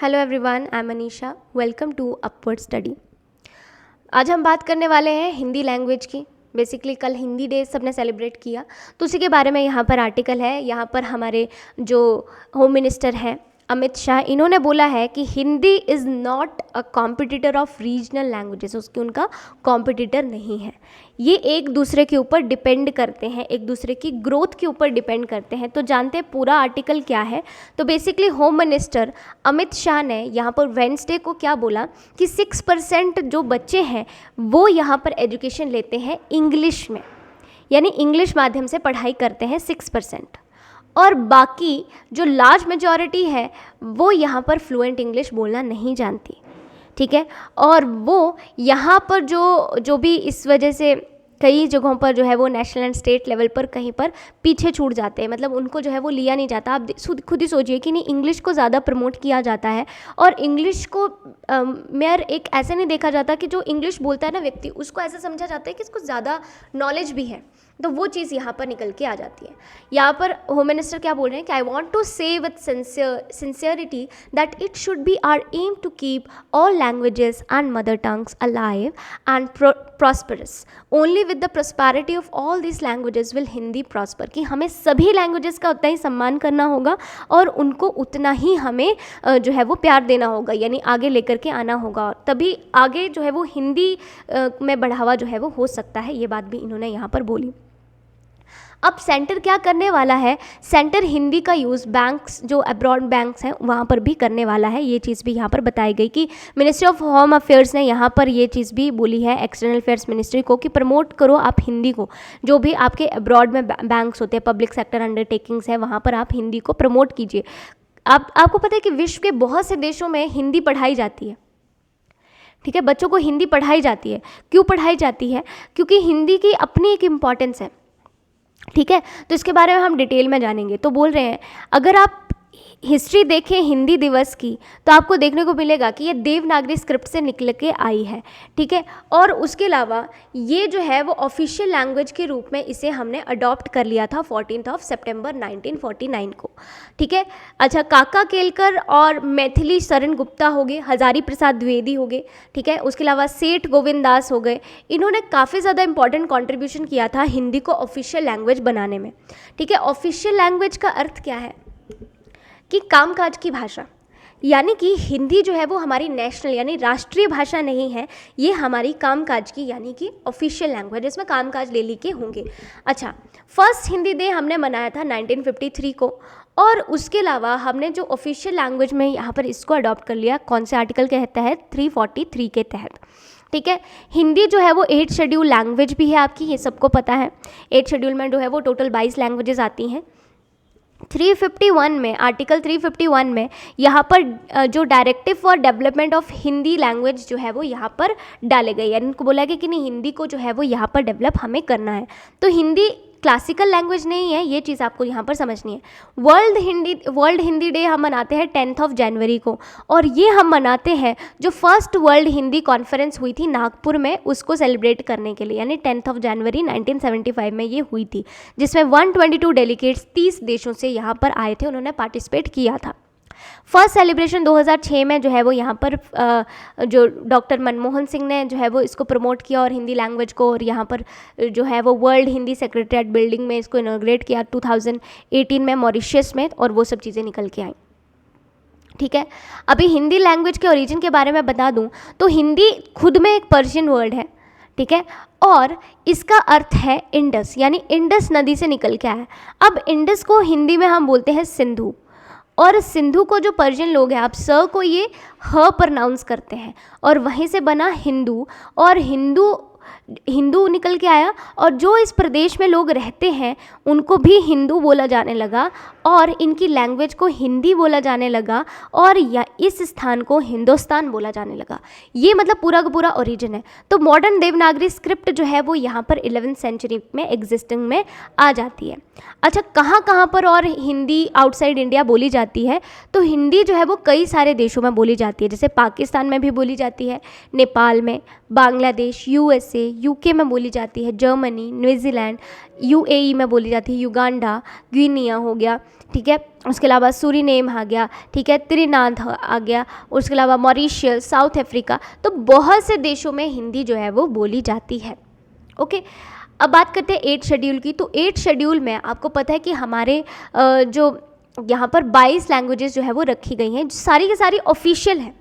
Hello everyone, I am Anisha. Welcome to upward study. आज हम बात करने वाले हैं हिंदी लैंग्वेज की। बेसिकली कल हिंदी डे सबने सेलिब्रेट किया, तो उसी के बारे में यहाँ पर आर्टिकल है। यहाँ पर हमारे जो होम मिनिस्टर हैं अमित शाह, इन्होंने बोला है कि Hindi is not a competitor of regional languages. उसकी उनका कॉम्पिटिटर नहीं है। ये एक दूसरे के ऊपर डिपेंड करते हैं, एक दूसरे की ग्रोथ के ऊपर डिपेंड करते हैं। तो जानते हैं पूरा आर्टिकल क्या है। तो basically home minister Amit Shah ने यहाँ पर वेंसडे को क्या बोला कि 6% जो बच्चे हैं वो यहाँ पर एजुकेशन लेते हैं इंग्लिश में, यानी इंग्लिश माध्यम से पढ़ाई करते हैं 6%, और बाकी जो लार्ज मेजॉरिटी है वो यहाँ पर फ्लुएंट इंग्लिश बोलना नहीं जानती। ठीक है, और वो यहाँ पर जो भी इस वजह से कई जगहों पर जो है वो नेशनल एंड स्टेट लेवल पर कहीं पर पीछे छूट जाते हैं, मतलब उनको जो है वो लिया नहीं जाता। आप खुद ही सोचिए कि नहीं, इंग्लिश को ज़्यादा प्रमोट किया जाता है और इंग्लिश को मेयर एक ऐसे नहीं देखा जाता कि जो इंग्लिश बोलता है ना व्यक्ति, उसको ऐसा समझा जाता है कि इसको ज़्यादा नॉलेज भी है। तो वो चीज़ यहाँ पर निकल के आ जाती है। यहाँ पर होम मिनिस्टर क्या बोल रहे हैं कि I want to say with sincerity that it should be our aim to keep all languages and mother tongues alive and prosperous. Only with the prosperity of all this languages will Hindi prosper. कि हमें सभी languages का उतना ही सम्मान करना होगा और उनको उतना ही हमें जो है वो प्यार देना होगा, यानी आगे लेकर के आना होगा, और तभी आगे जो है वो हिंदी में बढ़ावा जो है वो हो सकता है। ये बात भी इन्होंने यहाँ पर बोली। अब सेंटर क्या करने वाला है, सेंटर हिंदी का यूज़ बैंक्स, जो अब्रॉड बैंक्स हैं वहाँ पर भी करने वाला है। ये चीज़ भी यहाँ पर बताई गई कि मिनिस्ट्री ऑफ होम अफेयर्स ने यहाँ पर ये चीज़ भी बोली है एक्सटर्नल अफेयर्स मिनिस्ट्री को कि प्रमोट करो आप हिंदी को। जो भी आपके अब्रॉड में बैंक्स होते हैं, पब्लिक सेक्टर अंडरटेकिंग्स है, वहाँ पर आप हिंदी को प्रमोट कीजिए। आपको पता है कि विश्व के बहुत से देशों में हिंदी पढ़ाई जाती है। ठीक है, बच्चों को हिंदी पढ़ाई जाती है। क्यों पढ़ाई जाती है? क्योंकि हिंदी की अपनी एक इम्पॉर्टेंस है। ठीक है, तो इसके बारे में हम डिटेल में जानेंगे। तो बोल रहे हैं अगर आप हिस्ट्री देखें हिंदी दिवस की तो आपको देखने को मिलेगा कि ये देवनागरी स्क्रिप्ट से निकल के आई है। ठीक है, और उसके अलावा ये जो है वो ऑफिशियल लैंग्वेज के रूप में इसे हमने अडॉप्ट कर लिया था 14 सितंबर 1949 को। ठीक है, अच्छा, काका केलकर और मैथिली शरण गुप्ता हो गए, हजारी प्रसाद द्विवेदी हो गए। ठीक है, उसके अलावा सेठ गोविंद दास हो गए। इन्होंने काफ़ी ज़्यादा इंपॉर्टेंट कॉन्ट्रीब्यूशन किया था हिंदी को ऑफिशियल लैंग्वेज बनाने में। ठीक है, ऑफिशियल लैंग्वेज का अर्थ क्या है कि कामकाज की भाषा, यानी कि हिंदी जो है वो हमारी नेशनल यानी राष्ट्रीय भाषा नहीं है, ये हमारी कामकाज की यानी कि ऑफिशियल लैंग्वेज, इसमें कामकाज ले के होंगे। अच्छा, फर्स्ट हिंदी डे हमने मनाया था 1953 को, और उसके अलावा हमने जो ऑफिशियल लैंग्वेज में यहाँ पर इसको अडॉप्ट कर लिया, कौन से आर्टिकल के तहत? 343 के तहत। ठीक है, हिंदी जो है वो 8 शेड्यूल लैंग्वेज भी है आपकी, ये सबको पता है। 8 शेड्यूल में जो है वो टोटल 22 लैंग्वेजेस आती हैं। 351 में, आर्टिकल 351 में यहाँ पर जो directive for development of Hindi language जो है वो यहाँ पर डाले गए, यानी उनको बोला गया कि नहीं, हिंदी को जो है वो यहाँ पर डेवलप हमें करना है। तो हिंदी क्लासिकल लैंग्वेज नहीं है, ये चीज़ आपको यहाँ पर समझनी है। वर्ल्ड हिंदी डे हम मनाते हैं 10 जनवरी को, और ये हम मनाते हैं जो फर्स्ट वर्ल्ड हिंदी कॉन्फ्रेंस हुई थी नागपुर में, उसको सेलिब्रेट करने के लिए, यानी 10 जनवरी 1975 में ये हुई थी, जिसमें 122 डेलीगेट्स 30 देशों से यहाँ पर आए थे, उन्होंने पार्टिसिपेट किया था। फर्स्ट सेलिब्रेशन 2006 में जो है वो यहाँ पर जो डॉक्टर मनमोहन सिंह ने जो है वो इसको प्रमोट किया और हिंदी लैंग्वेज को, और यहाँ पर जो है वो वर्ल्ड हिंदी सेक्रेटरीट बिल्डिंग में इसको इनॉग्रेट किया 2018 में मॉरिशस में, और वो सब चीज़ें निकल के आई। ठीक है, अभी हिंदी लैंग्वेज के ओरिजिन के बारे में बता दूँ तो हिंदी खुद में एक पर्शियन वर्ड है। ठीक है, और इसका अर्थ है इंडस, यानी इंडस नदी से निकल के आया। अब इंडस को हिंदी में हम बोलते हैं सिंधु, और सिंधु को जो पर्शियन लोग हैं, आप स को ये ह प्रोनाउंस करते हैं, और वहीं से बना हिंदू, और हिंदू निकल के आया, और जो इस प्रदेश में लोग रहते हैं उनको भी हिंदू बोला जाने लगा, और इनकी लैंग्वेज को हिंदी बोला जाने लगा, और या इस स्थान को हिंदुस्तान बोला जाने लगा। ये मतलब पूरा का पूरा ओरिजिन है। तो मॉडर्न देवनागरी स्क्रिप्ट जो है वो यहाँ पर 11th सेंचुरी में एग्जिस्टिंग में आ जाती है। अच्छा, कहाँ कहाँ पर और हिंदी आउटसाइड इंडिया बोली जाती है? तो हिंदी जो है वो कई सारे देशों में बोली जाती है, जैसे पाकिस्तान में भी बोली जाती है, नेपाल में, बांग्लादेश, USA, यूके में बोली जाती है, जर्मनी, न्यूजीलैंड, यूएई में बोली जाती है, युगांडा, गिनिया हो गया, ठीक है। उसके अलावा सूरीनेम आ गया, ठीक है, त्रिनाद आ गया, उसके अलावा मॉरिशियस, साउथ अफ्रीका। तो बहुत से देशों में हिंदी जो है वो बोली जाती है। ओके, अब बात करते हैं 8 शेड्यूल की। तो 8 शेड्यूल में आपको पता है कि हमारे जो यहाँ पर 22 लैंग्वेजेस जो है वो रखी गई हैं, सारी की सारी ऑफिशियल हैं।